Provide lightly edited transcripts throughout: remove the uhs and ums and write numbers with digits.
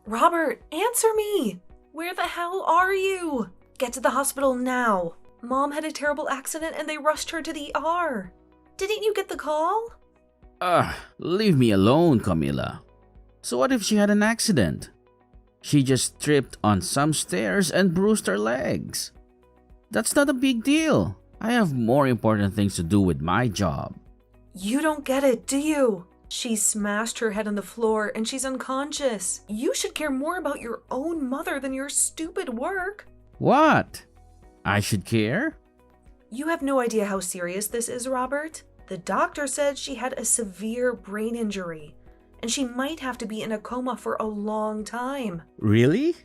Robert, answer me! Where the hell are you? Get to the hospital now. Mom had a terrible accident and they rushed her to the ER. Didn't you get the call? Leave me alone, Camila. So what if she had an accident? She just tripped on some stairs and bruised her legs. That's not a big deal. I have more important things to do with my job. You don't get it, do you? She smashed her head on the floor and she's unconscious. You should care more about your own mother than your stupid work. What? I should care? You have no idea how serious this is, Robert. The doctor said she had a severe brain injury, and she might have to be in a coma for a long time. Really?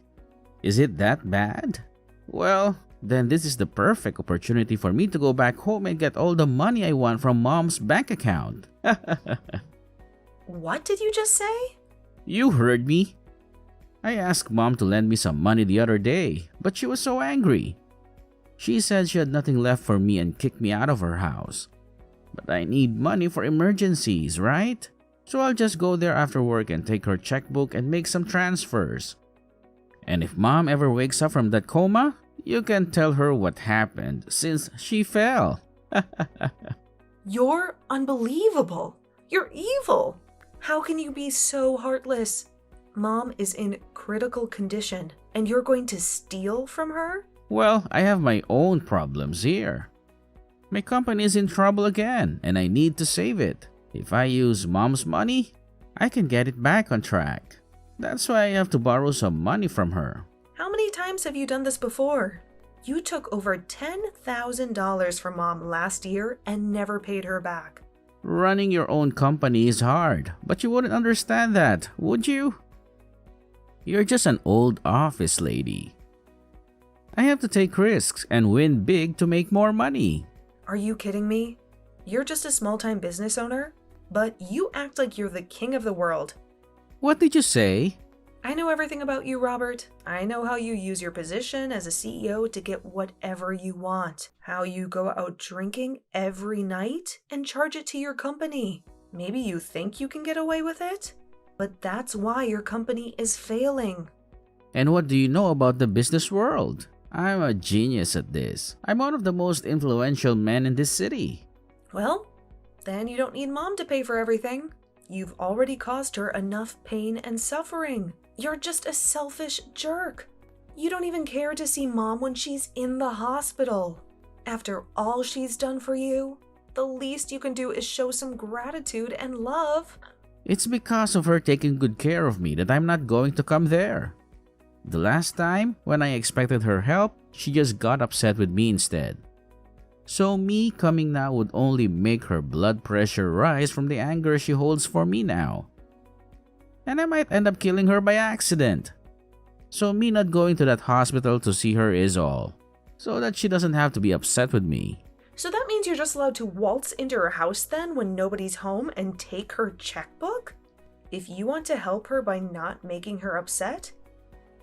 Is it that bad? Well, then this is the perfect opportunity for me to go back home and get all the money I want from Mom's bank account. What did you just say? You heard me. I asked Mom to lend me some money the other day, but she was so angry. She said she had nothing left for me and kicked me out of her house. But I need money for emergencies, right? So I'll just go there after work and take her checkbook and make some transfers. And if Mom ever wakes up from that coma, you can tell her what happened since she fell. You're unbelievable. You're evil. How can you be so heartless? Mom is in critical condition and you're going to steal from her? Well, I have my own problems here. My company is in trouble again and I need to save it. If I use Mom's money, I can get it back on track. That's why I have to borrow some money from her. How many times have you done this before? You took over $10,000 from Mom last year and never paid her back. Running your own company is hard, but you wouldn't understand that, would you? You're just an old office lady. I have to take risks and win big to make more money. Are you kidding me? You're just a small-time business owner, but you act like you're the king of the world. What did you say? I know everything about you, Robert. I know how you use your position as a CEO to get whatever you want. How you go out drinking every night and charge it to your company. Maybe you think you can get away with it, but that's why your company is failing. And what do you know about the business world? I'm a genius at this. I'm one of the most influential men in this city. Well, then you don't need Mom to pay for everything. You've already caused her enough pain and suffering. You're just a selfish jerk. You don't even care to see Mom when she's in the hospital. After all she's done for you, the least you can do is show some gratitude and love. It's because of her taking good care of me that I'm not going to come there. The last time, when I expected her help, she just got upset with me instead. So me coming now would only make her blood pressure rise from the anger she holds for me now. And I might end up killing her by accident. So me not going to that hospital to see her is all. So that she doesn't have to be upset with me. So that means you're just allowed to waltz into her house then when nobody's home and take her checkbook? If you want to help her by not making her upset,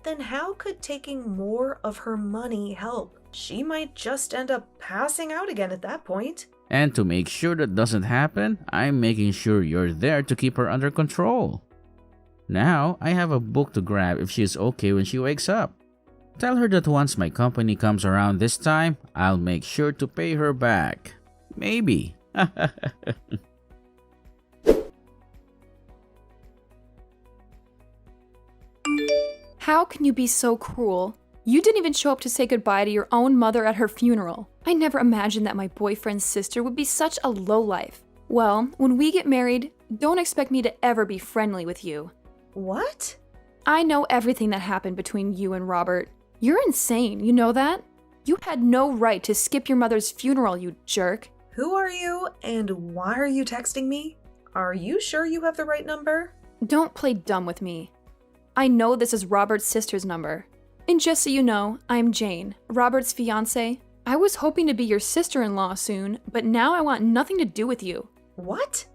then how could taking more of her money help? She might just end up passing out again at that point. And to make sure that doesn't happen, I'm making sure you're there to keep her under control. Now, I have a book to grab if she's okay when she wakes up. Tell her that once my company comes around this time, I'll make sure to pay her back. Maybe. How can you be so cruel? You didn't even show up to say goodbye to your own mother at her funeral. I never imagined that my boyfriend's sister would be such a lowlife. Well, when we get married, don't expect me to ever be friendly with you. What? I know everything that happened between you and Robert. You're insane, you know that? You had no right to skip your mother's funeral, you jerk. Who are you and why are you texting me? Are you sure you have the right number? Don't play dumb with me. I know this is Robert's sister's number. And just so you know, I'm Jane, Robert's fiancée. I was hoping to be your sister-in-law soon, but now I want nothing to do with you. What?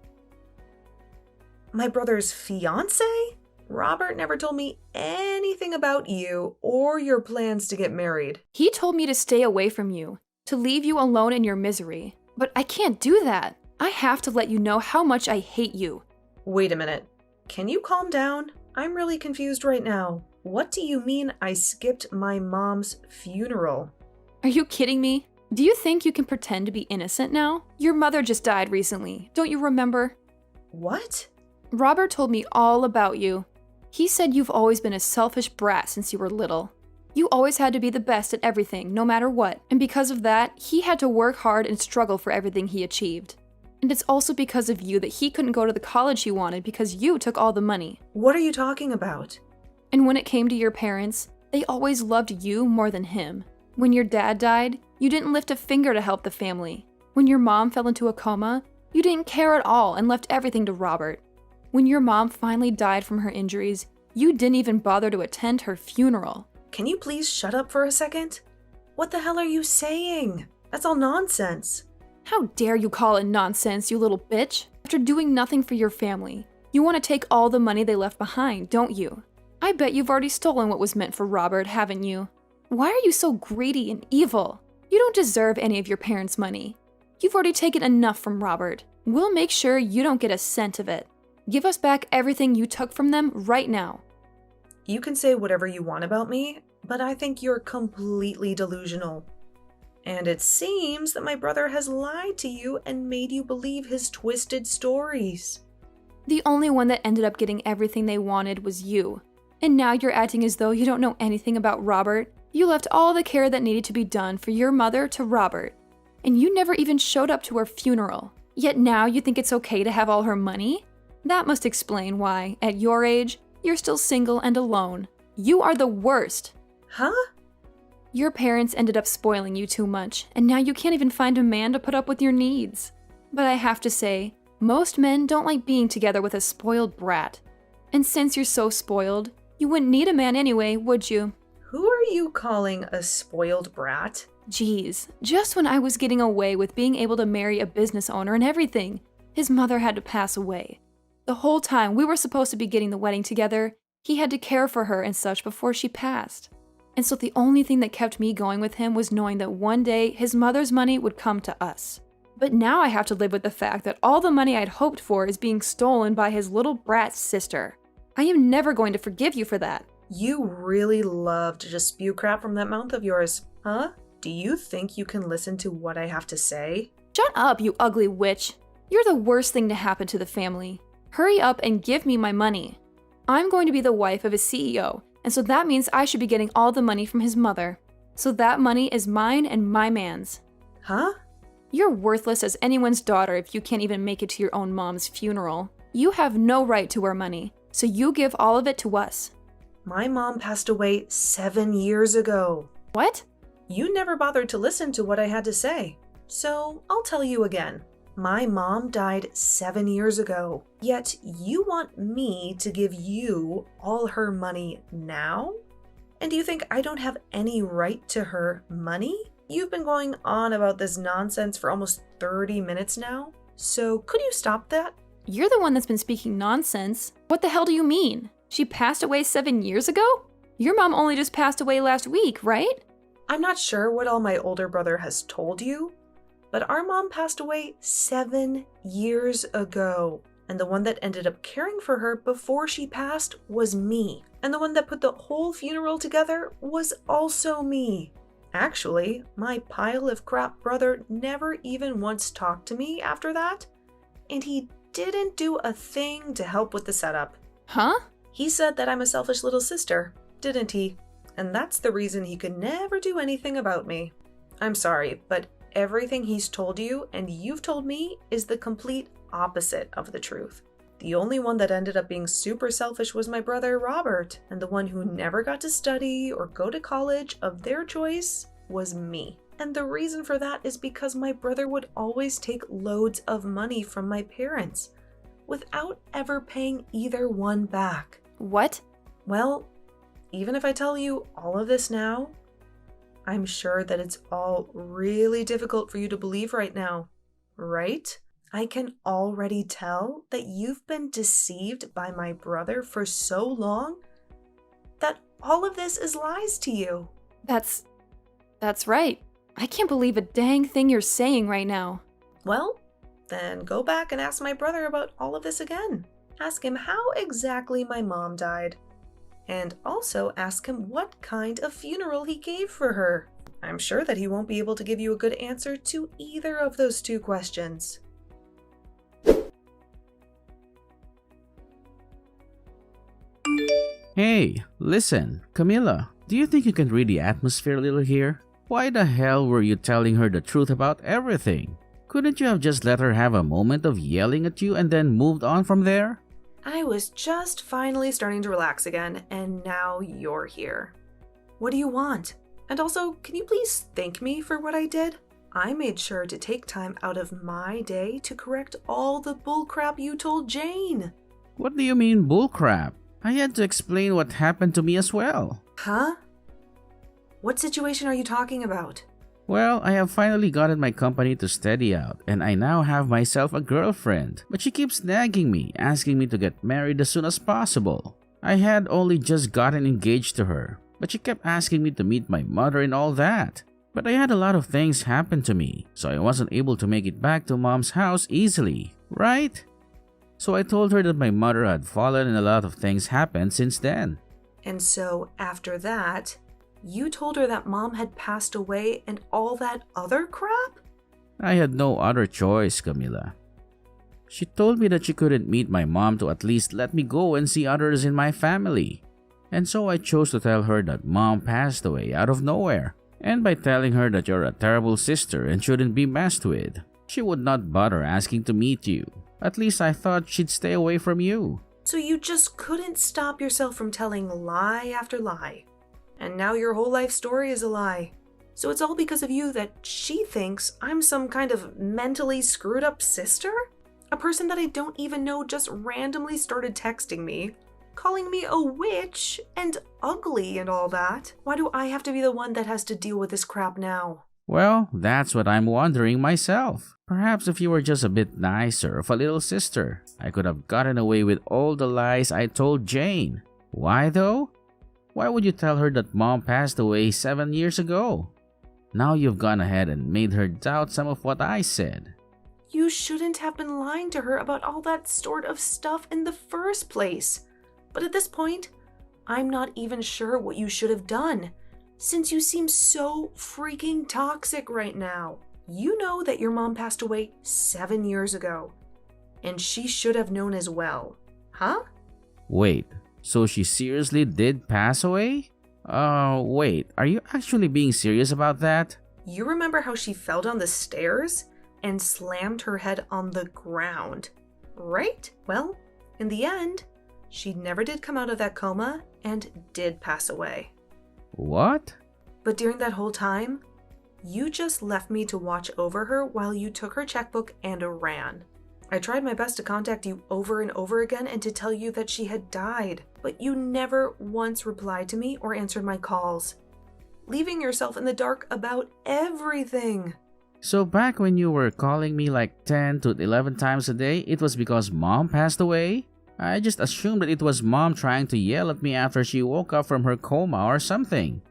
My brother's fiancé? Robert never told me anything about you or your plans to get married. He told me to stay away from you, to leave you alone in your misery. But I can't do that. I have to let you know how much I hate you. Wait a minute. Can you calm down? I'm really confused right now. What do you mean I skipped my mom's funeral? Are you kidding me? Do you think you can pretend to be innocent now? Your mother just died recently. Don't you remember? What? Robert told me all about you. He said you've always been a selfish brat since you were little. You always had to be the best at everything, no matter what, and because of that, he had to work hard and struggle for everything he achieved. And it's also because of you that he couldn't go to the college he wanted because you took all the money. What are you talking about? And when it came to your parents, they always loved you more than him. When your dad died, you didn't lift a finger to help the family. When your mom fell into a coma, you didn't care at all and left everything to Robert. When your mom finally died from her injuries, you didn't even bother to attend her funeral. Can you please shut up for a second? What the hell are you saying? That's all nonsense. How dare you call it nonsense, you little bitch? After doing nothing for your family, you want to take all the money they left behind, don't you? I bet you've already stolen what was meant for Robert, haven't you? Why are you so greedy and evil? You don't deserve any of your parents' money. You've already taken enough from Robert. We'll make sure you don't get a cent of it. Give us back everything you took from them right now. You can say whatever you want about me, but I think you're completely delusional. And it seems that my brother has lied to you and made you believe his twisted stories. The only one that ended up getting everything they wanted was you. And now you're acting as though you don't know anything about Robert. You left all the care that needed to be done for your mother to Robert. And you never even showed up to her funeral. Yet now you think it's okay to have all her money? That must explain why, at your age, you're still single and alone. You are the worst. Huh? Your parents ended up spoiling you too much, and now you can't even find a man to put up with your needs. But I have to say, most men don't like being together with a spoiled brat. And since you're so spoiled, you wouldn't need a man anyway, would you? Who are you calling a spoiled brat? Geez, just when I was getting away with being able to marry a business owner and everything, his mother had to pass away. The whole time we were supposed to be getting the wedding together, he had to care for her and such before she passed. And so the only thing that kept me going with him was knowing that one day his mother's money would come to us. But now I have to live with the fact that all the money I'd hoped for is being stolen by his little brat sister. I am never going to forgive you for that. You really love to just spew crap from that mouth of yours, huh? Do you think you can listen to what I have to say? Shut up, you ugly witch. You're the worst thing to happen to the family. Hurry up and give me my money. I'm going to be the wife of a CEO, and so that means I should be getting all the money from his mother. So that money is mine and my man's. Huh? You're worthless as anyone's daughter if you can't even make it to your own mom's funeral. You have no right to our money, so you give all of it to us. My mom passed away 7 years ago. What? You never bothered to listen to what I had to say, so I'll tell you again. My mom died 7 years ago, yet you want me to give you all her money now? And do you think I don't have any right to her money? You've been going on about this nonsense for almost 30 minutes now, so could you stop that? You're the one that's been speaking nonsense. What the hell do you mean? She passed away 7 years ago? Your mom only just passed away last week, right? I'm not sure what all my older brother has told you, but our mom passed away 7 years ago. And the one that ended up caring for her before she passed was me. And the one that put the whole funeral together was also me. Actually, my pile of crap brother never even once talked to me after that. And he didn't do a thing to help with the setup. Huh? He said that I'm a selfish little sister, didn't he? And that's the reason he could never do anything about me. I'm sorry, but everything he's told you and you've told me is the complete opposite of the truth. The only one that ended up being super selfish was my brother Robert, and the one who never got to study or go to college of their choice was me. And the reason for that is because my brother would always take loads of money from my parents without ever paying either one back. What? Well, even if I tell you all of this now, I'm sure that it's all really difficult for you to believe right now, right? I can already tell that you've been deceived by my brother for so long that all of this is lies to you. That's right. I can't believe a dang thing you're saying right now. Well, then go back and ask my brother about all of this again. Ask him how exactly my mom died. And also ask him what kind of funeral he gave for her. I'm sure that he won't be able to give you a good answer to either of those two questions. Hey, listen, Camilla, do you think you can read the atmosphere a little here? Why the hell were you telling her the truth about everything? Couldn't you have just let her have a moment of yelling at you and then moved on from there? I was just finally starting to relax again, and now you're here. What do you want? And also, can you please thank me for what I did? I made sure to take time out of my day to correct all the bullcrap you told Jane. What do you mean bullcrap? I had to explain what happened to me as well. Huh? What situation are you talking about? Well, I have finally gotten my company to steady out, and I now have myself a girlfriend. But she keeps nagging me, asking me to get married as soon as possible. I had only just gotten engaged to her, but she kept asking me to meet my mother and all that. But I had a lot of things happen to me, so I wasn't able to make it back to Mom's house easily, right? So I told her that my mother had fallen and a lot of things happened since then. And so, after that, you told her that Mom had passed away and all that other crap? I had no other choice, Camilla. She told me that she couldn't meet my mom to at least let me go and see others in my family. And so I chose to tell her that Mom passed away out of nowhere. And by telling her that you're a terrible sister and shouldn't be messed with, she would not bother asking to meet you. At least I thought she'd stay away from you. So you just couldn't stop yourself from telling lie after lie. And now your whole life story is a lie. So it's all because of you that she thinks I'm some kind of mentally screwed up sister? A person that I don't even know just randomly started texting me, calling me a witch and ugly and all that. Why do I have to be the one that has to deal with this crap now? Well, that's what I'm wondering myself. Perhaps if you were just a bit nicer of a little sister, I could have gotten away with all the lies I told Jane. Why though? Why would you tell her that Mom passed away 7 years ago? Now you've gone ahead and made her doubt some of what I said. You shouldn't have been lying to her about all that sort of stuff in the first place. But at this point, I'm not even sure what you should have done, since you seem so freaking toxic right now. You know that your mom passed away 7 years ago, and she should have known as well, huh? Wait, so she seriously did pass away? Wait, are you actually being serious about that? You remember how she fell down the stairs and slammed her head on the ground, right? Well, in the end, she never did come out of that coma and did pass away. What? But during that whole time, you just left me to watch over her while you took her checkbook and ran. I tried my best to contact you over and over again and to tell you that she had died, but you never once replied to me or answered my calls, leaving yourself in the dark about everything. So back when you were calling me like 10 to 11 times a day, it was because Mom passed away? I just assumed that it was Mom trying to yell at me after she woke up from her coma or something.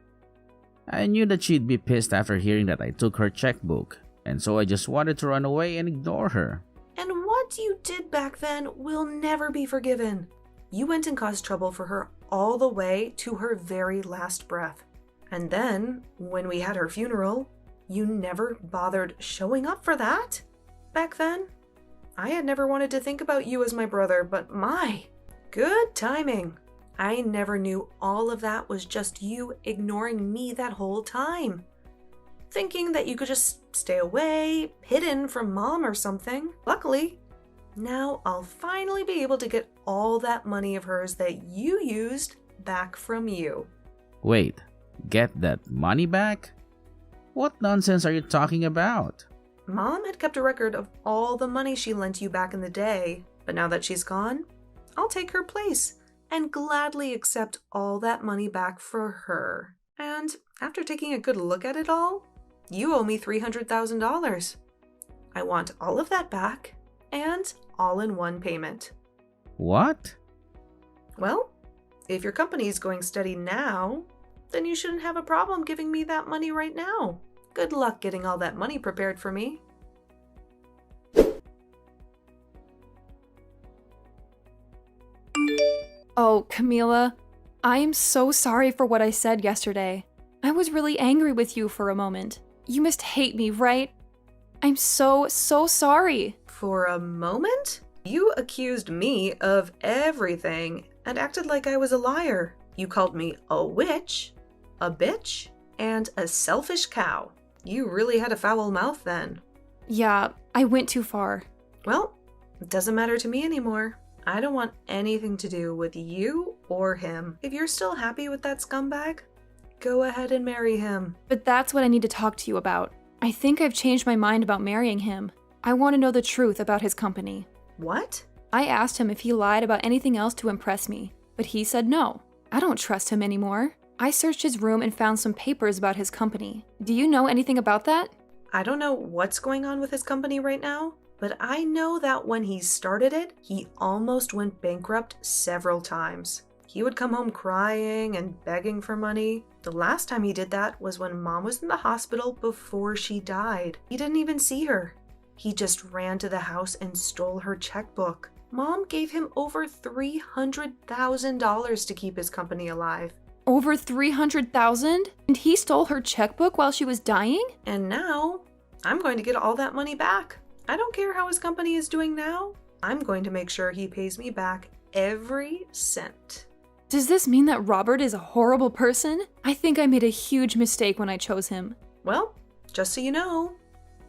I knew that she'd be pissed after hearing that I took her checkbook, and so I just wanted to run away and ignore her. And what you did back then will never be forgiven. You went and caused trouble for her all the way to her very last breath. And then, when we had her funeral, you never bothered showing up for that. Back then, I had never wanted to think about you as my brother, but my, good timing. I never knew all of that was just you ignoring me that whole time. Thinking that you could just stay away, hidden from Mom or something. Luckily, now I'll finally be able to get all that money of hers that you used back from you. Wait, get that money back? What nonsense are you talking about? Mom had kept a record of all the money she lent you back in the day, but now that she's gone, I'll take her place and gladly accept all that money back for her. And after taking a good look at it all, you owe me $300,000. I want all of that back and all in one payment. What? Well, if your company is going steady now, then you shouldn't have a problem giving me that money right now. Good luck getting all that money prepared for me. Oh, Camila, I am so sorry for what I said yesterday. I was really angry with you for a moment. You must hate me, right? I'm so sorry. For a moment? You accused me of everything and acted like I was a liar. You called me a witch, a bitch, and a selfish cow. You really had a foul mouth then. Yeah, I went too far. Well, it doesn't matter to me anymore. I don't want anything to do with you or him. If you're still happy with that scumbag, go ahead and marry him. But that's what I need to talk to you about. I think I've changed my mind about marrying him. I want to know the truth about his company. What? I asked him if he lied about anything else to impress me, but he said no. I don't trust him anymore. I searched his room and found some papers about his company. Do you know anything about that? I don't know what's going on with his company right now, but I know that when he started it, he almost went bankrupt several times. He would come home crying and begging for money. The last time he did that was when Mom was in the hospital before she died. He didn't even see her. He just ran to the house and stole her checkbook. Mom gave him over $300,000 to keep his company alive. Over $300,000? And he stole her checkbook while she was dying? And now, I'm going to get all that money back. I don't care how his company is doing now. I'm going to make sure he pays me back every cent. Does this mean that Robert is a horrible person? I think I made a huge mistake when I chose him. Well, just so you know,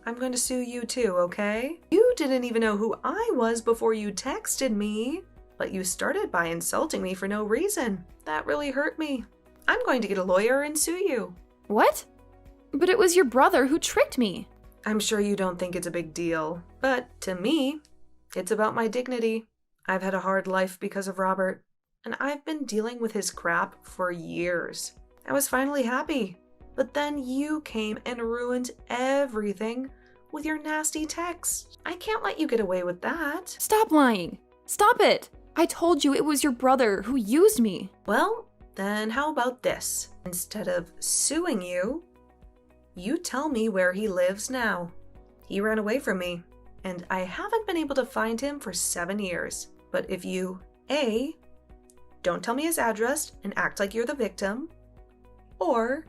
I'm going to sue you too, okay? You didn't even know who I was before you texted me, but you started by insulting me for no reason. That really hurt me. I'm going to get a lawyer and sue you. What? But it was your brother who tricked me. I'm sure you don't think it's a big deal, but to me, it's about my dignity. I've had a hard life because of Robert, and I've been dealing with his crap for years. I was finally happy, but then you came and ruined everything with your nasty texts. I can't let you get away with that. Stop lying. Stop it. I told you it was your brother who used me. Well, then how about this? Instead of suing you, you tell me where he lives now. He ran away from me, and I haven't been able to find him for 7 years. But if you, A, don't tell me his address and act like you're the victim, or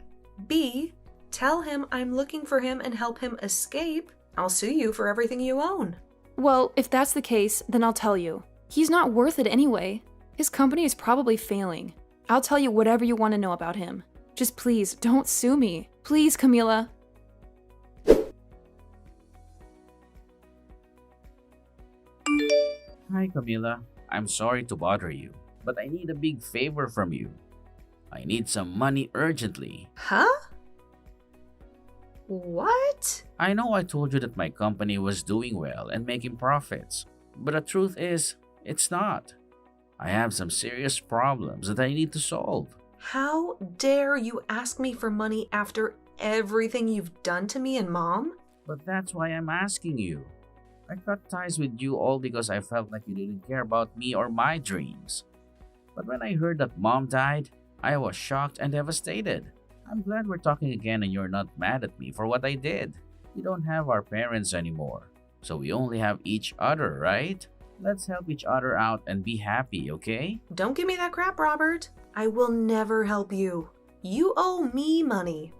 B, tell him I'm looking for him and help him escape, I'll sue you for everything you own. Well, if that's the case, then I'll tell you. He's not worth it anyway. His company is probably failing. I'll tell you whatever you want to know about him. Just please, don't sue me. Please, Camila. Hi, Camila. I'm sorry to bother you, but I need a big favor from you. I need some money urgently. Huh? What? I know I told you that my company was doing well and making profits, but the truth is, it's not. I have some serious problems that I need to solve. How dare you ask me for money after everything you've done to me and Mom? But that's why I'm asking you. I cut ties with you all because I felt like you didn't care about me or my dreams. But when I heard that Mom died, I was shocked and devastated. I'm glad we're talking again and you're not mad at me for what I did. We don't have our parents anymore, so we only have each other, right? Let's help each other out and be happy, okay? Don't give me that crap, Robert. I will never help you. You owe me money.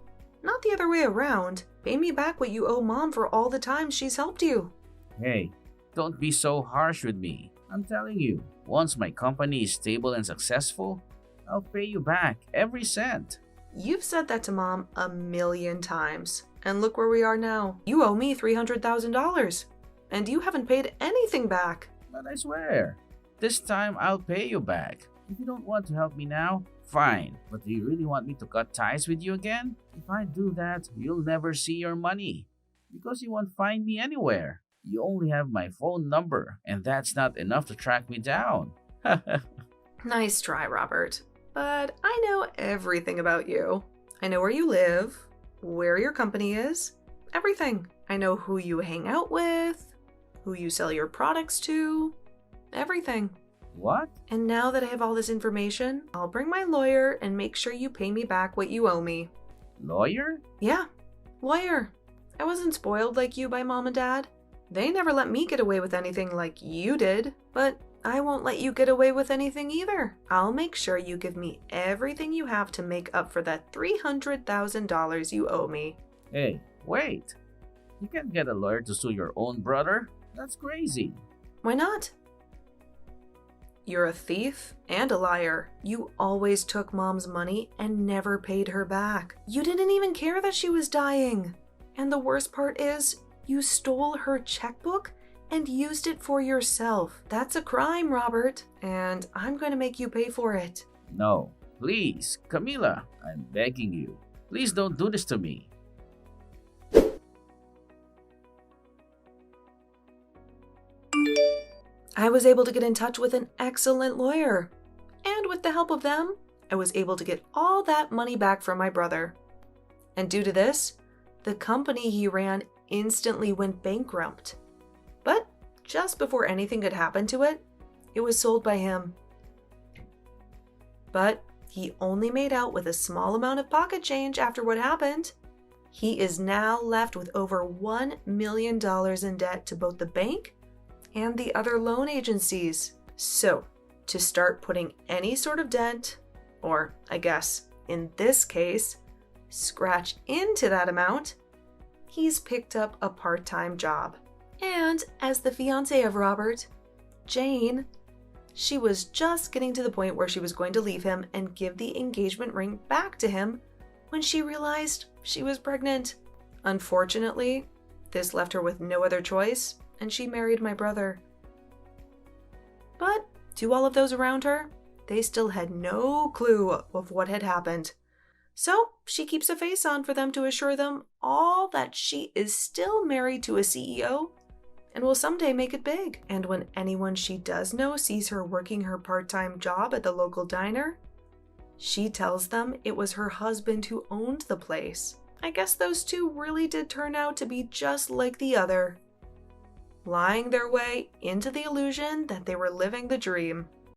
Not the other way around. Pay me back what you owe Mom for all the times she's helped you. Hey, don't be so harsh with me. I'm telling you, once my company is stable and successful, I'll pay you back every cent. You've said that to Mom 1,000,000 times. And look where we are now. You owe me $300,000. And you haven't paid anything back. But I swear, this time I'll pay you back. If you don't want to help me now, fine. But do you really want me to cut ties with you again? If I do that, you'll never see your money. Because you won't find me anywhere. You only have my phone number, and that's not enough to track me down. Nice try, Robert. But I know everything about you. I know where you live, where your company is, everything. I know who you hang out with, who you sell your products to, everything. What? And now that I have all this information, I'll bring my lawyer and make sure you pay me back what you owe me. Lawyer? Yeah, lawyer. I wasn't spoiled like you by Mom and Dad. They never let me get away with anything like you did, but I won't let you get away with anything either. I'll make sure you give me everything you have to make up for that $300,000 you owe me. Hey, wait. You can't get a lawyer to sue your own brother. That's crazy. Why not? You're a thief and a liar. You always took Mom's money and never paid her back. You didn't even care that she was dying. And the worst part is, you stole her checkbook and used it for yourself. That's a crime, Robert, and I'm going to make you pay for it. No, please, Camila, I'm begging you. Please don't do this to me. I was able to get in touch with an excellent lawyer. And with the help of them, I was able to get all that money back from my brother. And due to this, the company he ran instantly went bankrupt. But just before anything could happen to it, it was sold by him. But he only made out with a small amount of pocket change after what happened. He is now left with over $1 million in debt to both the bank and the other loan agencies. So, to start putting any sort of dent, or I guess in this case, scratch into that amount, he's picked up a part-time job. And as the fiancée of Robert, Jane, she was just getting to the point where she was going to leave him and give the engagement ring back to him when she realized she was pregnant. Unfortunately, this left her with no other choice, and she married my brother. But to all of those around her, they still had no clue of what had happened. So she keeps a face on for them to assure them all that she is still married to a CEO and will someday make it big. And when anyone she does know sees her working her part-time job at the local diner, she tells them it was her husband who owned the place. I guess those two really did turn out to be just like the other, lying their way into the illusion that they were living the dream.